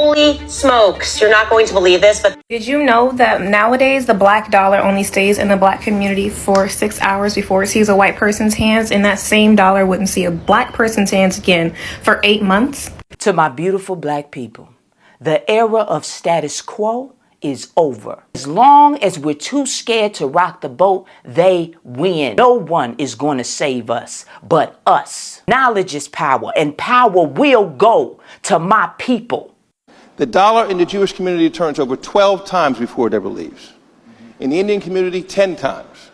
Holy smokes, you're not going to believe this, but did you know that nowadays the black dollar only stays in the black community for 6 hours before it sees a white person's hands, and that same dollar wouldn't see a black person's hands again for 8 months? To my beautiful black people, the era of status quo is over. As long as we're too scared to rock the boat, they win. No one is going to save us but us. Knowledge is power, and power will go to my people. The dollar in the Jewish community turns over 12 times before it ever leaves. In the Indian community, 10 times.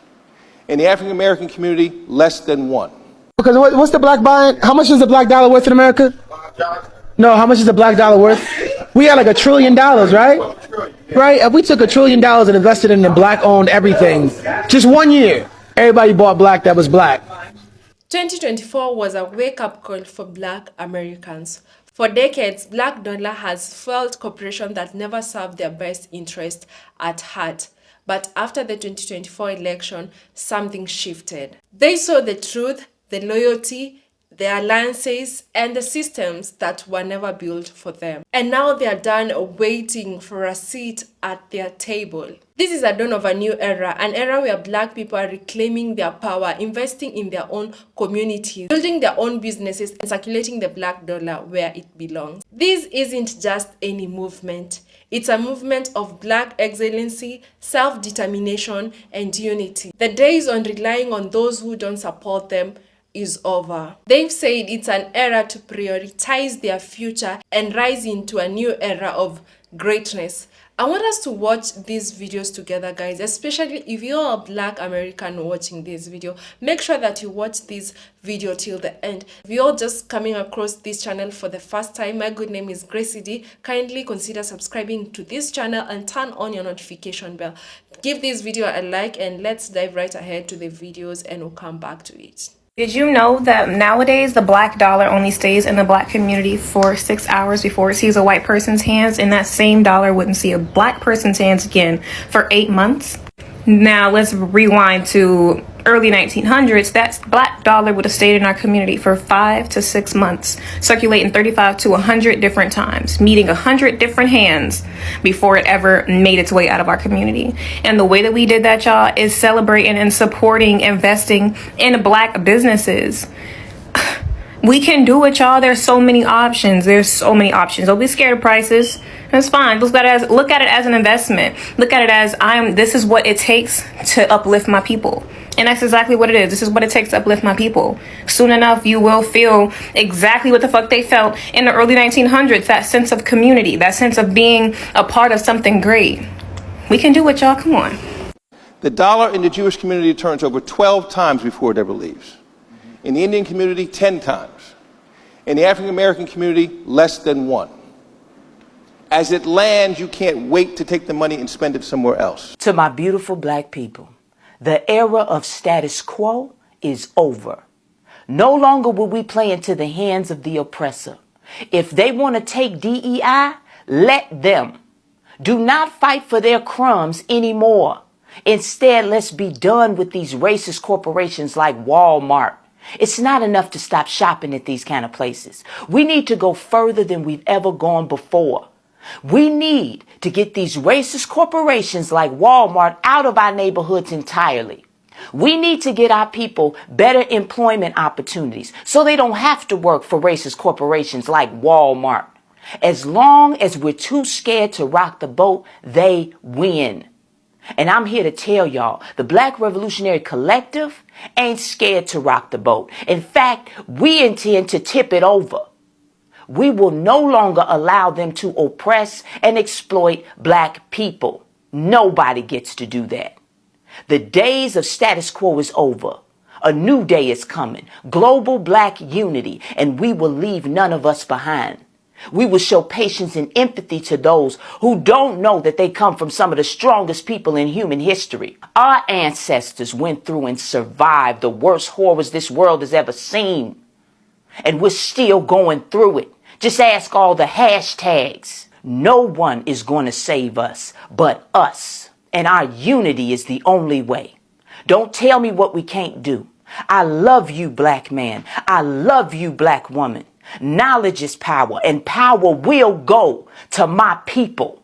In the African American community, less than 1. Because what's the black buying? How much is the black dollar worth in America? No, how much is the black dollar worth? We had like $1 trillion, right? Right? If we took $1 trillion and invested in the black-owned everything, just 1 year, everybody bought black that was black. 2024 was a wake-up call for black Americans. For decades, black dollar has fueled corporations that never served their best interest at heart. But after the 2024 election, something shifted. They saw the truth, the loyalty, the alliances, and the systems that were never built for them. And now they are done waiting for a seat at their table. This is a dawn of a new era, an era where black people are reclaiming their power, investing in their own communities, building their own businesses, and circulating the black dollar where it belongs. This isn't just any movement. It's a movement of black excellency, self-determination, and unity. The days on relying on those who don't support them is over. They've said it's an era to prioritize their future and rise into a new era of greatness. I want us to watch these videos together, guys, especially if you're a black American watching this video. Make sure that you watch this video till the end. If you're just coming across this channel for the first time, my good name is Gracey D. Kindly consider subscribing to this channel and turn on your notification bell. Give this video a like, and let's dive right ahead to the videos and we'll come back to it. Did you know that nowadays the black dollar only stays in the black community for 6 hours before it sees a white person's hands, and that same dollar wouldn't see a black person's hands again for 8 months? Now let's rewind to early 1900s. That black dollar would have stayed in our community for 5 to 6 months, circulating 35 to 100 different times, meeting 100 different hands before it ever made its way out of our community. And the way that we did that, y'all, is celebrating and supporting, investing in black businesses. We can do it, y'all. There's so many options. Don't be scared of prices. That's fine. Look at it as an investment. Look at it as this is what it takes to uplift my people. And that's exactly what it is. This is what it takes to uplift my people. Soon enough, you will feel exactly what the fuck they felt in the early 1900s. That sense of community, that sense of being a part of something great. We can do it, y'all. Come on. The dollar in the Jewish community turns over 12 times before it ever leaves. In the Indian community, 10 times. In the African American community, less than 1. As it lands, you can't wait to take the money and spend it somewhere else. To my beautiful black people, the era of status quo is over. No longer will we play into the hands of the oppressor. If they want to take DEI, let them. Do not fight for their crumbs anymore. Instead, let's be done with these racist corporations like Walmart. It's not enough to stop shopping at these kind of places. We need to go further than we've ever gone before. We need to get these racist corporations like Walmart out of our neighborhoods entirely. We need to get our people better employment opportunities so they don't have to work for racist corporations like Walmart. As long as we're too scared to rock the boat, they win. And I'm here to tell y'all, the Black Revolutionary Collective ain't scared to rock the boat. In fact, we intend to tip it over. We will no longer allow them to oppress and exploit black people. Nobody gets to do that. The days of status quo is over. A new day is coming. Global black unity, and we will leave none of us behind. We will show patience and empathy to those who don't know that they come from some of the strongest people in human history. Our ancestors went through and survived the worst horrors this world has ever seen. And we're still going through it. Just ask all the hashtags. No one is going to save us but us. And our unity is the only way. Don't tell me what we can't do. I love you, black man. I love you, black woman. Knowledge is power, and power will go to my people.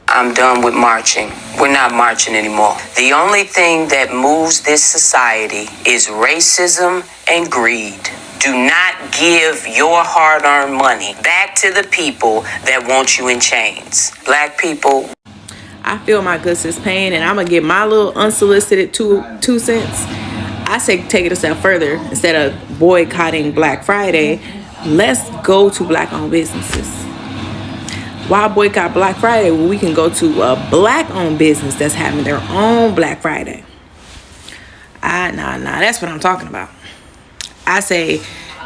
I'm done with marching. We're not marching anymore. The only thing that moves this society is racism and greed. Do not give your hard-earned money back to the people that want you in chains. Black people. I feel my good sis pain, and I'm gonna get my little unsolicited two cents. I say take it a step further. Instead of boycotting Black Friday, let's go to Black-owned businesses. Why boycott Black Friday when we can go to a Black-owned business that's having their own Black Friday? Nah, that's what I'm talking about. I say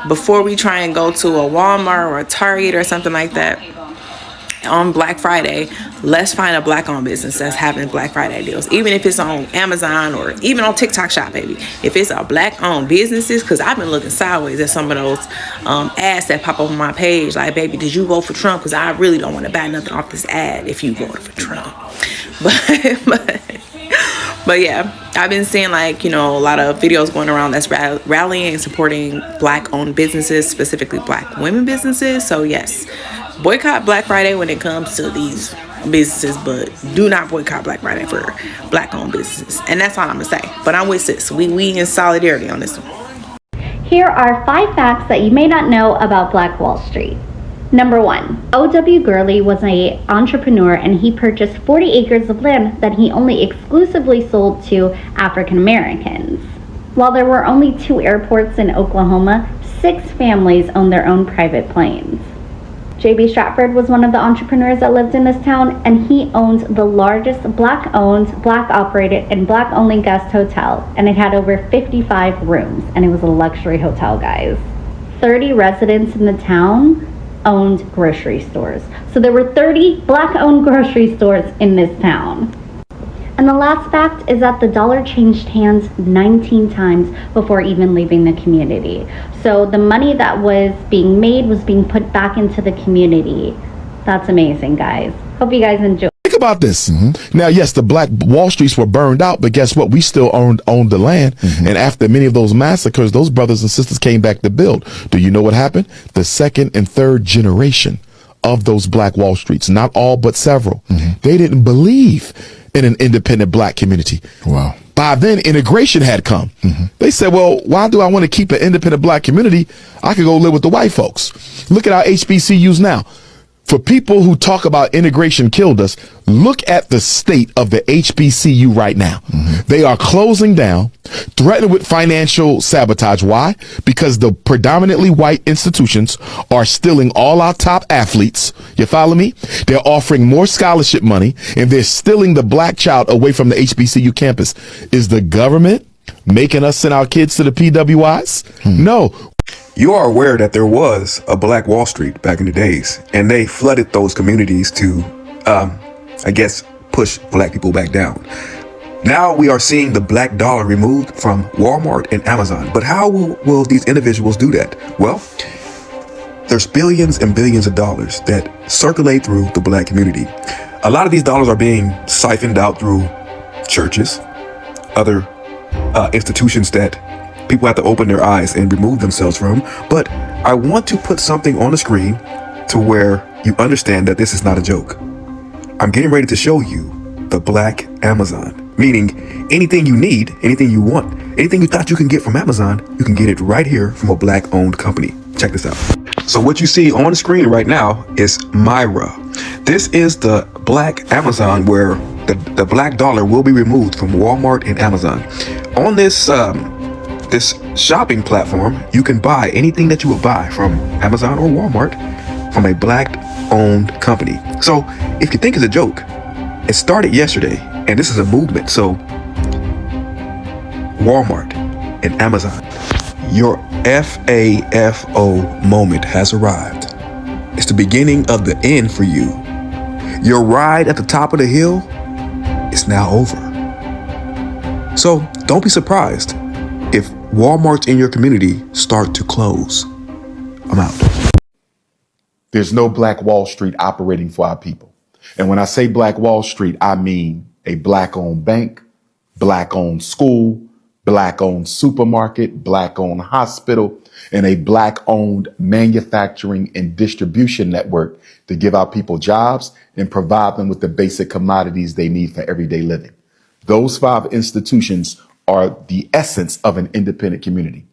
before we try and go to a Walmart or a Target or something like that on Black Friday, let's find a Black-owned business that's having Black Friday deals, even if it's on Amazon or even on TikTok Shop, baby. If it's a Black-owned businesses, because I've been looking sideways at some of those ads that pop up on my page, like, baby, did you vote for Trump? Because I really don't want to buy nothing off this ad if you voted for Trump. But yeah, I've been seeing, like, you know, a lot of videos going around that's rallying and supporting Black-owned businesses, specifically Black women businesses. So yes, boycott Black Friday when it comes to these businesses, but do not boycott Black Friday for Black-owned businesses. And that's all I'm gonna say. But I'm with sis. We in solidarity on this one. Here are 5 facts that you may not know about Black Wall Street. Number 1, O.W. Gurley was an entrepreneur, and he purchased 40 acres of land that he only exclusively sold to African Americans. While there were only 2 airports in Oklahoma, 6 families owned their own private planes. J.B. Stratford was one of the entrepreneurs that lived in this town, and he owned the largest Black-owned, Black-operated, and Black-only guest hotel, and it had over 55 rooms, and it was a luxury hotel, guys. 30 residents in the town owned grocery stores. So there were 30 Black-owned grocery stores in this town. And the last fact is that the dollar changed hands 19 times before even leaving the community. So the money that was being made was being put back into the community. That's amazing, guys. Hope you guys enjoy. Think about this. Now, yes, the Black Wall Streets were burned out, but guess what? We still owned the land. And after many of those massacres, those brothers and sisters came back to build. Do you know what happened? The second and third generation of those Black Wall Streets, not all, but several, they didn't believe in an independent Black community. Wow. By then, integration had come. They said, well, why do I want to keep an independent Black community? I could go live with the white folks. Look at our HBCUs now. For people who talk about integration killed us, look at the state of the HBCU right now. They are closing down, threatened with financial sabotage. Why? Because the predominantly white institutions are stealing all our top athletes. You follow me? They're offering more scholarship money, and they're stealing the Black child away from the HBCU campus. Is the government making us send our kids to the PWIs? No. You are aware that there was a Black Wall Street back in the days, and they flooded those communities to, I guess, push Black people back down. Now we are seeing the Black dollar removed from Walmart and Amazon. But how will these individuals do that? Well, there's billions and billions of dollars that circulate through the Black community. A lot of these dollars are being siphoned out through churches, other institutions that people have to open their eyes and remove themselves from. But I want to put something on the screen to where you understand that this is not a joke. I'm getting ready to show you the Black Amazon, meaning anything you need, anything you want, anything you thought you can get from Amazon, you can get it right here from a Black-owned company. Check this out. So what you see on the screen right now is Myra. This is the Black Amazon where the Black dollar will be removed from Walmart and Amazon. On this this shopping platform, you can buy anything that you would buy from Amazon or Walmart from a Black-owned company. So if you think it's a joke, it started yesterday, and this is a movement. So Walmart and Amazon, your FAFO moment has arrived. It's the beginning of the end for you. Your ride at the top of the hill is now over. So don't be surprised if Walmarts in your community start to close. I'm out. There's no Black Wall Street operating for our people. And when I say Black Wall Street, I mean a Black-owned bank, Black-owned school, black-owned supermarket, black-owned hospital, and a black-owned manufacturing and distribution network to give our people jobs and provide them with the basic commodities they need for everyday living. Those 5 institutions are the essence of an independent community.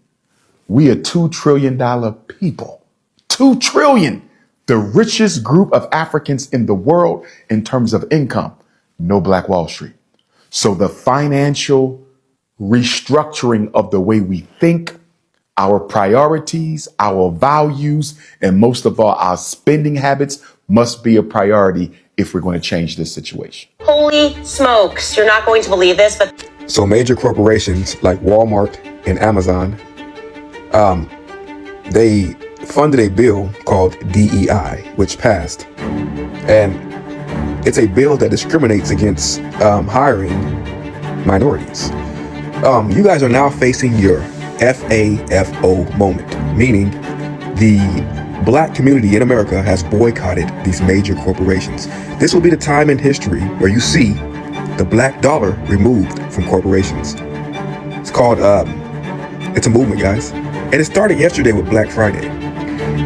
We are $2 trillion people. 2 trillion. The richest group of Africans in the world in terms of income. No Black Wall Street. So the financial restructuring of the way we think, our priorities, our values, and most of all, our spending habits must be a priority if we're going to change this situation. Holy smokes, you're not going to believe this, but So major corporations like Walmart and Amazon, they funded a bill called DEI, which passed. And it's a bill that discriminates against hiring minorities. You guys are now facing your FAFO moment, meaning the Black community in America has boycotted these major corporations. This will be the time in history where you see the black dollar removed from corporations. It's called, it's a movement, guys. And it started yesterday with Black Friday.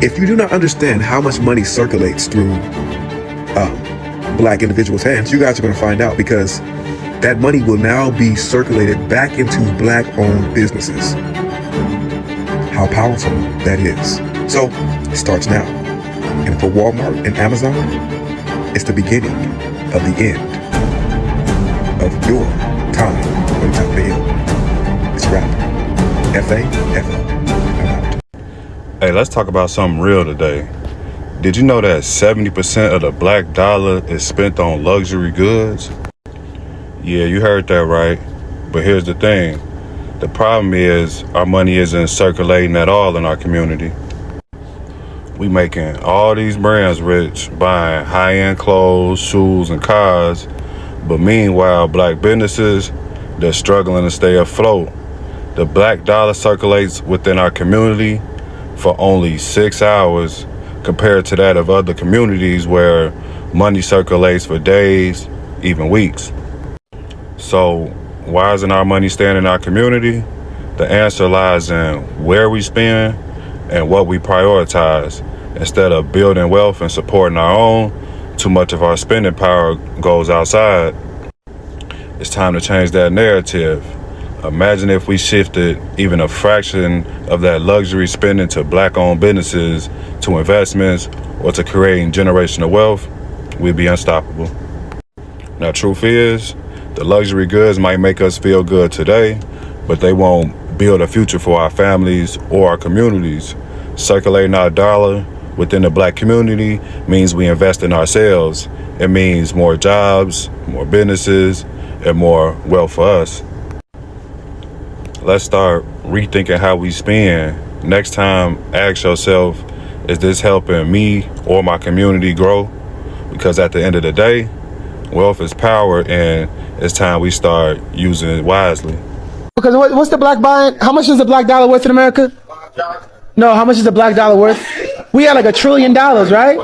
If you do not understand how much money circulates through Black individuals' hands, you guys are going to find out, because that money will now be circulated back into Black-owned businesses. How powerful that is. So, it starts now. And for Walmart and Amazon, it's the beginning of the end of your time on top of the hill. It's a wrap. FAFO. I'm out. Hey, let's talk about something real today. Did you know that 70% of the black dollar is spent on luxury goods? Yeah, you heard that right. But here's the thing. The problem is our money isn't circulating at all in our community. We making all these brands rich, buying high-end clothes, shoes, and cars. But meanwhile, Black businesses, they're struggling to stay afloat. The black dollar circulates within our community for only 6 hours compared to that of other communities where money circulates for days, even weeks. So why isn't our money staying in our community? The answer lies in where we spend and what we prioritize. Instead of building wealth and supporting our own, too much of our spending power goes outside. It's time to change that narrative. Imagine if we shifted even a fraction of that luxury spending to Black-owned businesses, to investments, or to creating generational wealth, we'd be unstoppable. Now, truth is, the luxury goods might make us feel good today, but they won't build a future for our families or our communities. Circulating our dollar within the Black community means we invest in ourselves. It means more jobs, more businesses, and more wealth for us. Let's start rethinking how we spend. Next time, ask yourself, is this helping me or my community grow? Because at the end of the day, wealth is power, and it's time we start using it wisely. Because what's the black buying? How much is the black dollar worth in America? No, how much is the black dollar worth? We had like $1 trillion, right?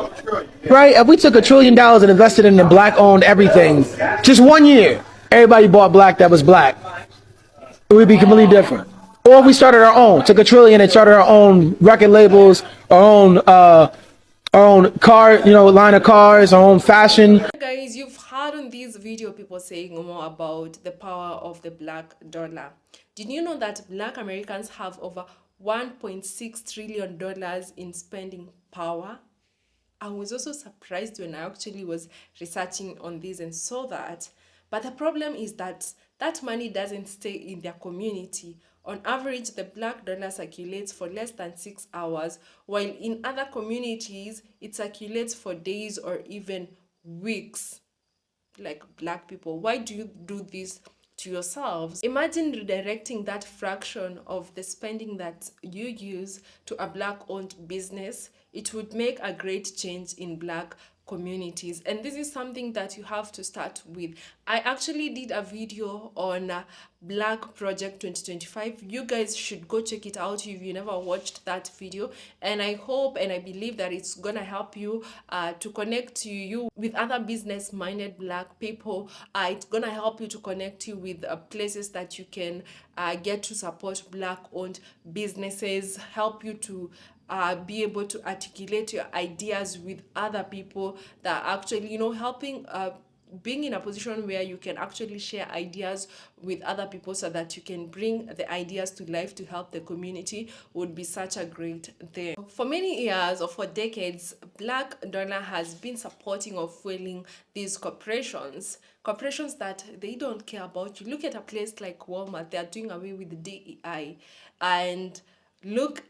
Right? If we took $1 trillion and invested in the black-owned everything, just 1 year, everybody bought black that was black, it would be completely different. Or if we started our own, took $1 trillion and started our own record labels, our own car, line of cars, our own fashion. Guys, you've heard on this video people saying more about the power of the black dollar. Did you know that Black Americans have over $1.6 trillion in spending power? I was also surprised when I actually was researching on this and saw that. But the problem is that that money doesn't stay in their community. On average, the black dollar circulates for less than 6 hours, while in other communities, it circulates for days or even weeks. Like Black people, why do you do this to yourselves? Imagine redirecting that fraction of the spending that you use to a Black-owned business. It would make a great change in Black communities. And this is something that you have to start with. I actually did a video on Black Project 2025. You guys should go check it out if you never watched that video, and I hope and I believe that it's gonna help you to connect you with other business minded Black people. It's gonna help you to connect you with places that you can get to support Black owned businesses, help you to be able to articulate your ideas with other people that are actually, you know, helping being in a position where you can actually share ideas with other people so that you can bring the ideas to life to help the community would be such a great thing. For many years or for decades, Black Dollar has been supporting or fueling these corporations that they don't care about you. Look at a place like Walmart, they are doing away with the DEI, and look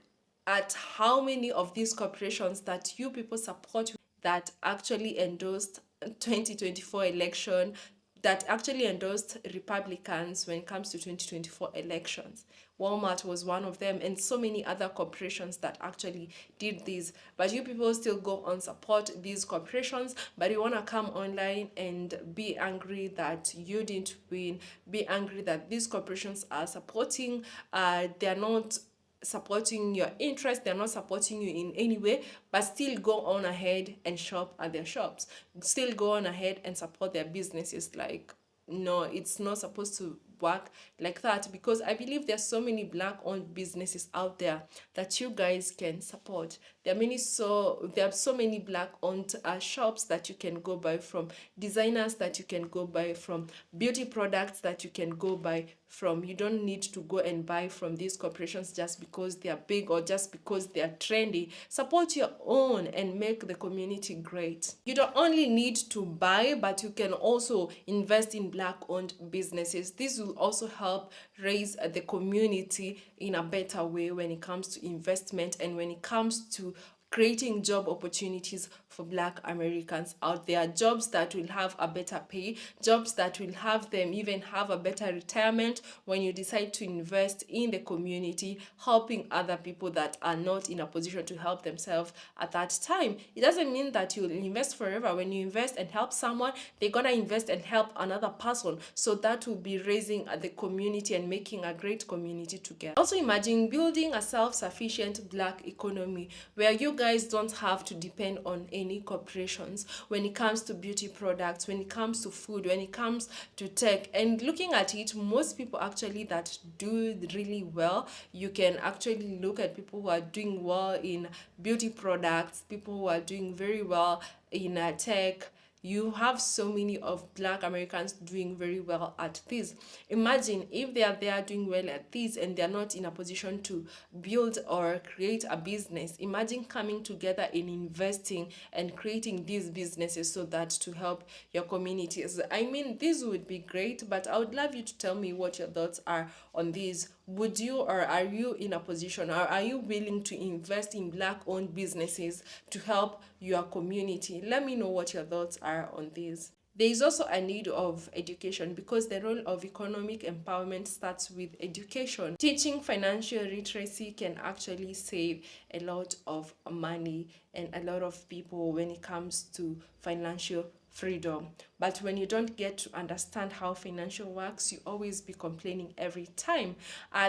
at how many of these corporations that you people support that actually endorsed 2024 election, that actually endorsed Republicans when it comes to 2024 elections. Walmart was one of them, and so many other corporations that actually did this. But you people still go on support these corporations, but you want to come online and be angry that you didn't win, be angry that these corporations are supporting, they're not supporting your interest, they're not supporting you in any way, but still go on ahead and shop at their shops, still go on ahead and support their businesses. Like, no, it's not supposed to work like that, because I believe there's so many Black owned businesses out there that you guys can support. There are so many Black owned shops that you can go buy from, designers that you can go buy from, beauty products that you can go buy from. You don't need to go and buy from these corporations just because they are big or just because they are trendy. Support your own and make the community great. You don't only need to buy, but you can also invest in Black owned businesses. This will also help raise the community in a better way when it comes to investment and when it comes to creating job opportunities for Black Americans out there, jobs that will have a better pay, jobs that will have them even have a better retirement when you decide to invest in the community, helping other people that are not in a position to help themselves at that time. It doesn't mean that you'll invest forever. When you invest and help someone, they're gonna invest and help another person, so that will be raising the community and making a great community together. Also imagine building a self-sufficient Black economy where you guys don't have to depend on any corporations when it comes to beauty products, when it comes to food, when it comes to tech. And looking at it, most people actually that do really well, you can actually look at people who are doing well in beauty products, people who are doing very well in tech. You have so many of Black Americans doing very well at this. Imagine if they are there doing well at this and they're not in a position to build or create a business. Imagine coming together and investing and creating these businesses so that to help your communities. I mean, this would be great, but I would love you to tell me what your thoughts are on this. Would you, or are you in a position, or are you willing to invest in Black owned businesses to help your community? Let me know what your thoughts are on this. There is also a need of education, because the role of economic empowerment starts with education. Teaching financial literacy can actually save a lot of money and a lot of people when it comes to financial freedom. But when you don't get to understand how financial works, you always be complaining every time.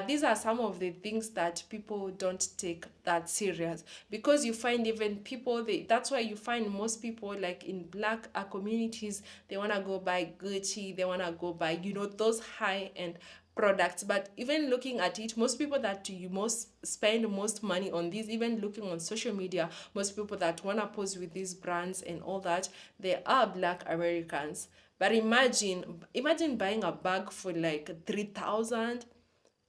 These are some of the things that people don't take that serious, because you find even people, that's why you find most people like in Black communities, they want to go buy Gucci, they want to go buy, you know, those high-end products. But even looking at it, most people that you spend most money on this, even looking on social media, most people that want to pose with these brands and all that, they are Black Americans. But imagine buying a bag for like 3,000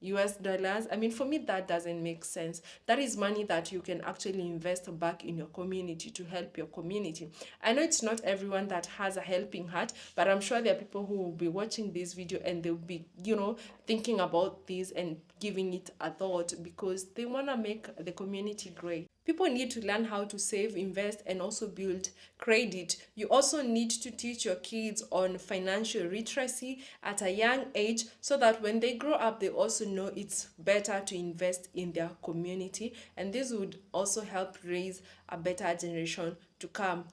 US dollars. I mean, for me, that doesn't make sense. That is money that you can actually invest back in your community to help your community. I know it's not everyone that has a helping heart, but I'm sure there are people who will be watching this video and they'll be, you know, thinking about this and giving it a thought, because they want to make the community great. People need to learn how to save, invest, and also build credit. You also need to teach your kids on financial literacy at a young age, so that when they grow up, they also know it's better to invest in their community. And this would also help raise a better generation to come.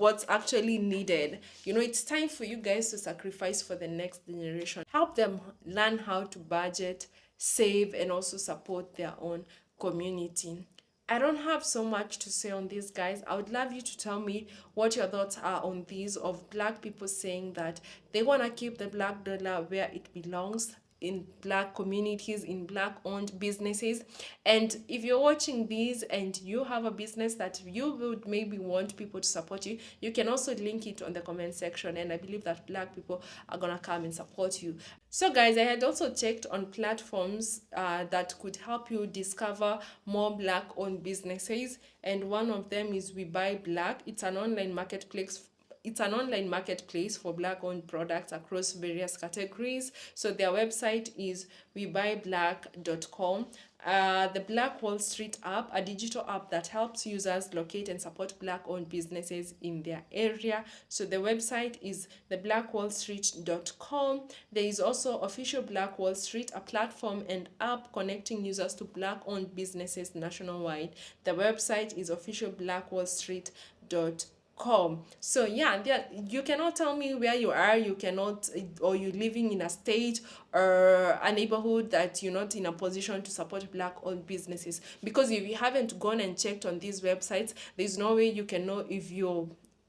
what's actually needed. You know, it's time for you guys to sacrifice for the next generation. Help them learn how to budget, save, and also support their own community. I don't have so much to say on this, guys. I would love you to tell me what your thoughts are on these, of Black people saying that they want to keep the Black dollar where it belongs, in Black communities, in Black owned businesses. And if you're watching these and you have a business that you would maybe want people to support you, you can also link it on the comment section, and I believe that Black people are gonna come and support you. So guys, I had also checked on platforms that could help you discover more Black owned businesses, and one of them is We Buy Black. It's an online marketplace. It's an online marketplace for Black-owned products across various categories. So their website is webuyblack.com. The Black Wall Street app, a digital app that helps users locate and support Black-owned businesses in their area. So the website is thebblackwallstreet.com. There is also Official Black Wall Street, a platform and app connecting users to Black-owned businesses nationwide. The website is officialblackwallstreet.com. So yeah, you cannot tell me where you are. You cannot, or you're living in a state or a neighborhood that you're not in a position to support Black-owned businesses, because if you haven't gone and checked on these websites, there's no way you can know if your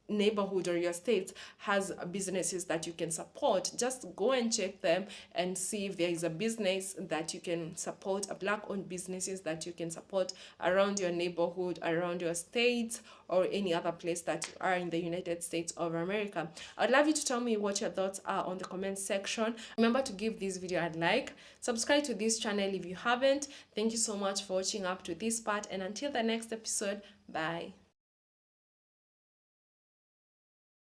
neighborhood or your state has businesses that you can support. Just go and check them and see if there is a business that you can support, a Black-owned businesses that you can support around your neighborhood, around your state, or any other place that you are in the United States of America. I'd love you to tell me what your thoughts are on the comment section. Remember to give this video a like, subscribe to this channel if you haven't. Thank you so much for watching up to this part, and until the next episode, bye.